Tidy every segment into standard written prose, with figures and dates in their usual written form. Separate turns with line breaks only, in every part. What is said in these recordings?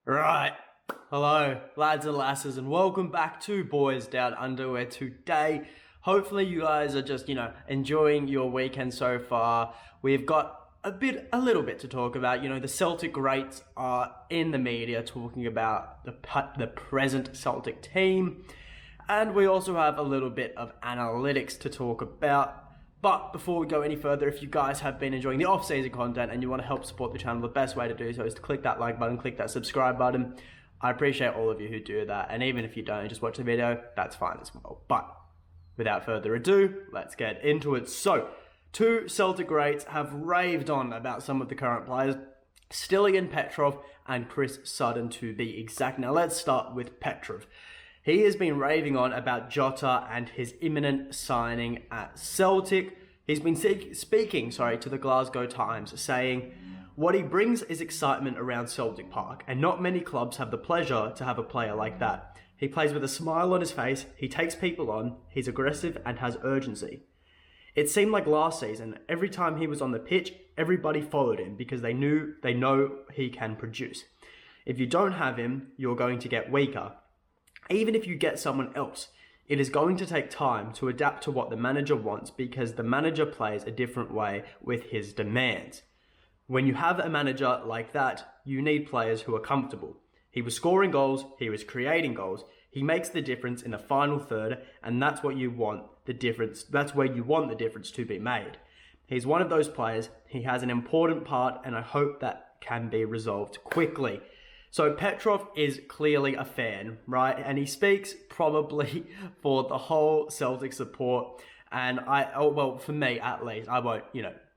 Right. Hello, lads and lasses, and welcome back to Boys Down Under, where today, hopefully you guys are just, enjoying your weekend so far. We've got a little bit to talk about. The Celtic greats are in the media talking about the present Celtic team, and we also have a little bit of analytics to talk about. But before we go any further, if you guys have been enjoying the off-season content and you want to help support the channel, the best way to do so is to click that like button, click that subscribe button. I appreciate all of you who do that. And even if you don't, just watch the video, that's fine as well. But without further ado, let's get into it. So, two Celtic greats have raved on about some of the current players. Stiliyan, Petrov, and Chris Sutton to be exact. Now let's start with Petrov. He has been raving on about Jota and his imminent signing at Celtic. He's been speaking to the Glasgow Times, saying, "What he brings is excitement around Celtic Park, and not many clubs have the pleasure to have a player like that. He plays with a smile on his face, he takes people on, he's aggressive and has urgency." It seemed like last season, every time he was on the pitch, everybody followed him because they know he can produce. If you don't have him, you're going to get weaker. Even if you get someone else, it is going to take time to adapt to what the manager wants because the manager plays a different way with his demands. When you have a manager like that, you need players who are comfortable. He was scoring goals, he was creating goals, he makes the difference in the final third, and that's what you want the difference. That's where you want the difference to be made. He's one of those players, he has an important part, and I hope that can be resolved quickly. So Petrov is clearly a fan, right? And he speaks probably for the whole Celtic support. And for me at least, I won't,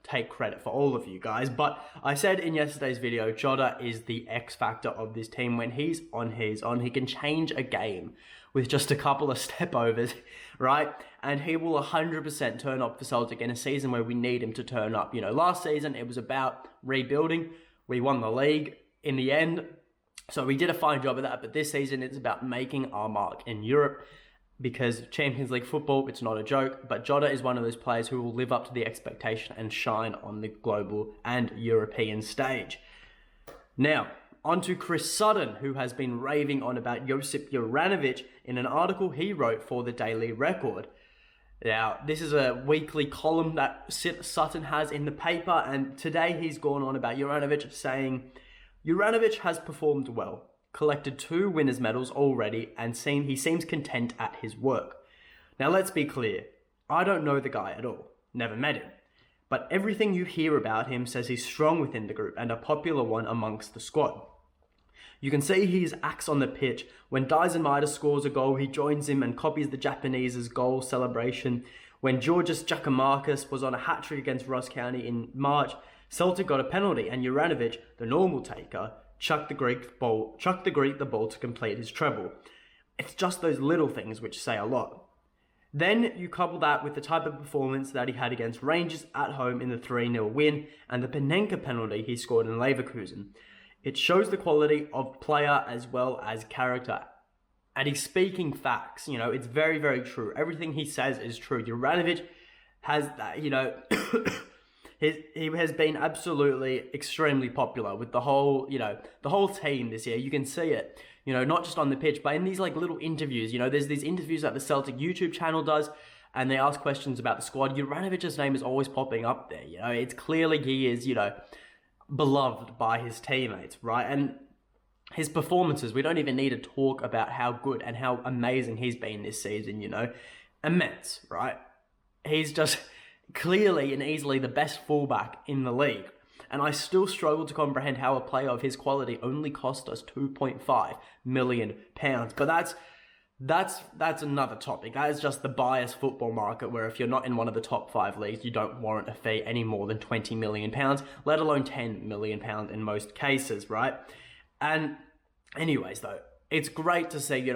take credit for all of you guys. But I said in yesterday's video, Jota is the X factor of this team. When he's on, he can change a game with just a couple of step overs, right? And he will 100% turn up for Celtic in a season where we need him to turn up. Last season it was about rebuilding. We won the league in the end. So we did a fine job of that, but this season it's about making our mark in Europe because Champions League football, it's not a joke, but Jota is one of those players who will live up to the expectation and shine on the global and European stage. Now, on to Chris Sutton, who has been raving on about Josip Juranovic in an article he wrote for the Daily Record. Now, this is a weekly column that Sutton has in the paper, and today he's gone on about Juranovic saying, "Juranovic has performed well, collected 2 winners' medals already, and he seems content at his work." Now let's be clear, I don't know the guy at all, never met him, but everything you hear about him says he's strong within the group and a popular one amongst the squad. You can see he acts on the pitch. When Dyson Maeda scores a goal, he joins him and copies the Japanese's goal celebration. When Giorgos Giakoumakis was on a hat-trick against Ross County in March, Celtic got a penalty and Juranovic, the normal taker, chucked the Greek the ball to complete his treble. It's just those little things which say a lot. Then you couple that with the type of performance that he had against Rangers at home in the 3-0 win and the Panenka penalty he scored in Leverkusen. It shows the quality of player as well as character. And he's speaking facts, it's very, very true. Everything he says is true. Juranovic has that, He has been absolutely extremely popular with the whole team this year. You can see it, not just on the pitch, but in these little interviews. There's these interviews that the Celtic YouTube channel does, and they ask questions about the squad. Juranovic's name is always popping up there. It's clearly he is, beloved by his teammates, right? And his performances, we don't even need to talk about how good and how amazing he's been this season, immense, right? He's just clearly and easily the best fullback in the league. And I still struggle to comprehend how a player of his quality only cost us £2.5 million. But that's another topic. That is just the biased football market where if you're not in one of the top 5 leagues, you don't warrant a fee any more than £20 million, let alone £10 million in most cases, right? And anyways, though, it's great to see,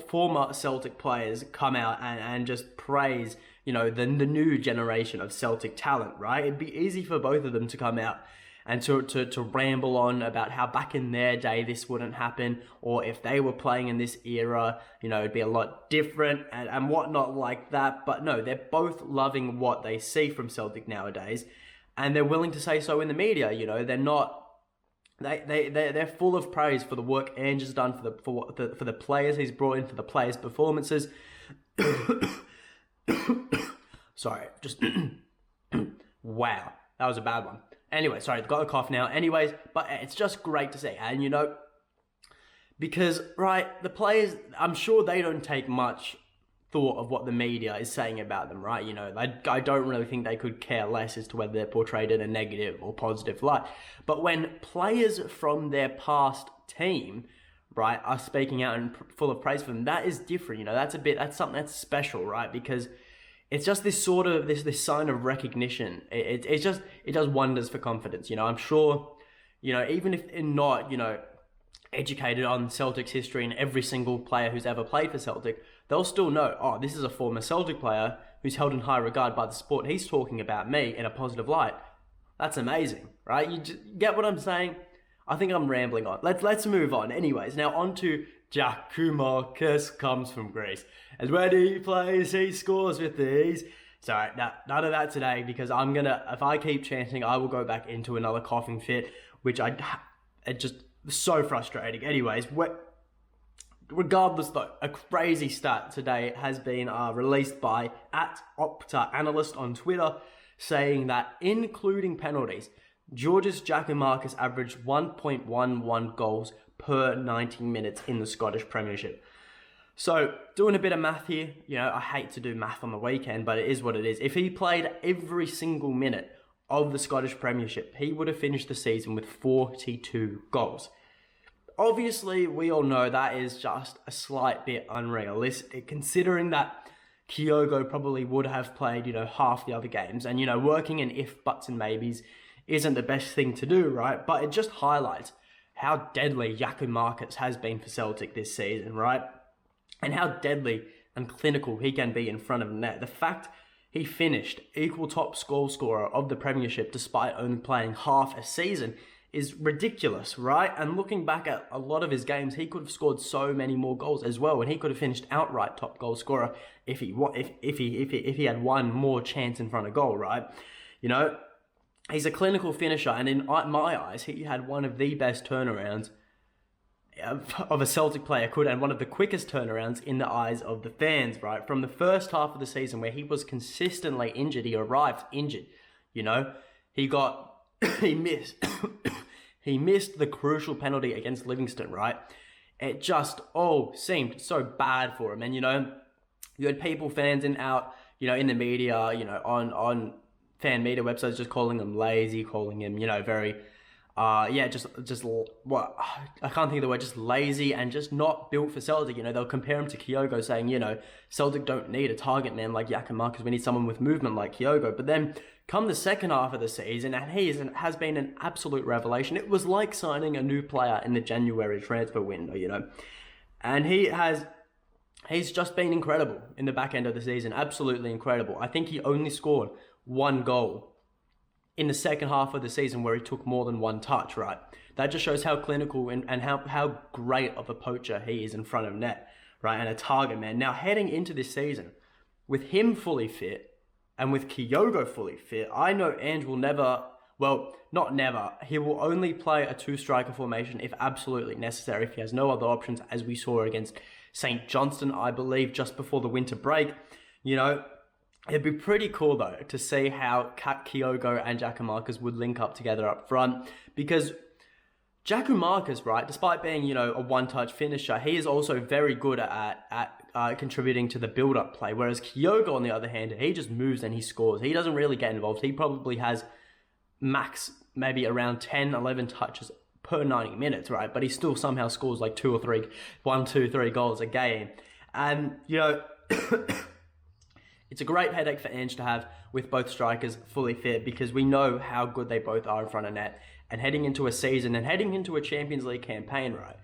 former Celtic players come out and just praise the new generation of Celtic talent, right? It'd be easy for both of them to come out and to ramble on about how back in their day this wouldn't happen, or if they were playing in this era, it'd be a lot different and whatnot like that. But no, they're both loving what they see from Celtic nowadays, and they're willing to say so in the media. They're full of praise for the work Ange has done for the players he's brought in, for the players' performances. Sorry, just wow, that was a bad one. Anyway, sorry, got a cough now. Anyways, but it's just great to see, and because the players, I'm sure they don't take much thought of what the media is saying about them, right? I don't really think they could care less as to whether they're portrayed in a negative or positive light. But when players from their past team, right, are speaking out and full of praise for them, that is different. That's something that's special, right? Because it's just this sort of this sign of recognition. It does wonders for confidence. I'm sure, even if they're not, educated on Celtic's history and every single player who's ever played for Celtic, they'll still know, oh, this is a former Celtic player who's held in high regard by the sport. He's talking about me in a positive light. That's amazing, right? You get what I'm saying? I think I'm rambling on. Let's move on. Anyways, now on to Giakoumakis, comes from Greece. As when he plays, he scores with these. Sorry, none of that today, because if I keep chanting, I will go back into another coughing fit, which it just so frustrating. Anyways, regardless though, a crazy stat today has been released by @OptaAnalyst on Twitter, saying that including penalties, Giorgos Giakoumakis averaged 1.11 goals per 90 minutes in the Scottish Premiership. So, doing a bit of math here, I hate to do math on the weekend, but it is what it is. If he played every single minute of the Scottish Premiership, he would have finished the season with 42 goals. Obviously, we all know that is just a slight bit unrealistic, considering that Kyogo probably would have played, half the other games. And, working in if, buts and maybes isn't the best thing to do, right? But it just highlights how deadly Giakoumakis has been for Celtic this season, right? And how deadly and clinical he can be in front of net. The fact he finished equal top goal scorer of the Premiership despite only playing half a season is ridiculous, right? And looking back at a lot of his games, he could have scored so many more goals as well, and he could have finished outright top goal scorer if he had one more chance in front of goal, right? He's a clinical finisher, and in my eyes, he had one of the best turnarounds of a Celtic player could, and one of the quickest turnarounds in the eyes of the fans, right? From the first half of the season where he was consistently injured, he arrived injured, he missed he missed the crucial penalty against Livingston, right? It just all seemed so bad for him. And you had fans in the media, on fan media websites just calling him lazy, calling him, very just what I can't think of the word, just lazy and just not built for Celtic. They'll compare him to Kyogo, saying, Celtic don't need a target man like Giakoumakis, we need someone with movement like Kyogo. But then come the second half of the season, and he has been an absolute revelation. It was like signing a new player in the January transfer window, and he's just been incredible in the back end of the season, absolutely incredible. I think he only scored one goal in the second half of the season where he took more than one touch, right? That just shows how clinical and how great of a poacher he is in front of net, right? And a target man. Now, heading into this season, with him fully fit and with Kyogo fully fit, I know Ange will he will only play a two-striker formation if absolutely necessary, if he has no other options, as we saw against St. Johnstone, I believe, just before the winter break. It'd be pretty cool, though, to see how Kyogo and Giakoumakis would link up together up front, because Giakoumakis, right, despite being, a one-touch finisher, he is also very good at contributing to the build-up play, whereas Kyogo, on the other hand, he just moves and he scores. He doesn't really get involved. He probably has max maybe around 10, 11 touches per 90 minutes, right? But he still somehow scores like 1, 2, 3 goals a game. And, it's a great headache for Ange to have with both strikers fully fit, because we know how good they both are in front of net. And heading into a season and heading into a Champions League campaign, right,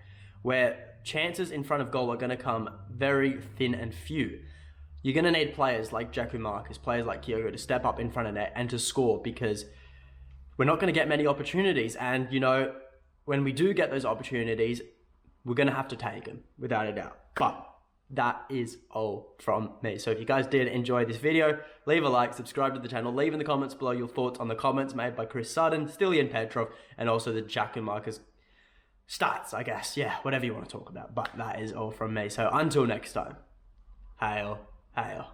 where chances in front of goal are going to come very thin and few, you're going to need players like Giakoumakis, players like Kyogo to step up in front of net and to score, because we're not going to get many opportunities. And, when we do get those opportunities, we're going to have to take them, without a doubt. But that is all from me. So if you guys did enjoy this video, leave a like, subscribe to the channel, leave in the comments below your thoughts on the comments made by Sutton, Stiliyan, Petrov, and also the Giakoumakis stats, I guess. Yeah, whatever you want to talk about. But that is all from me. So until next time, hail, hail.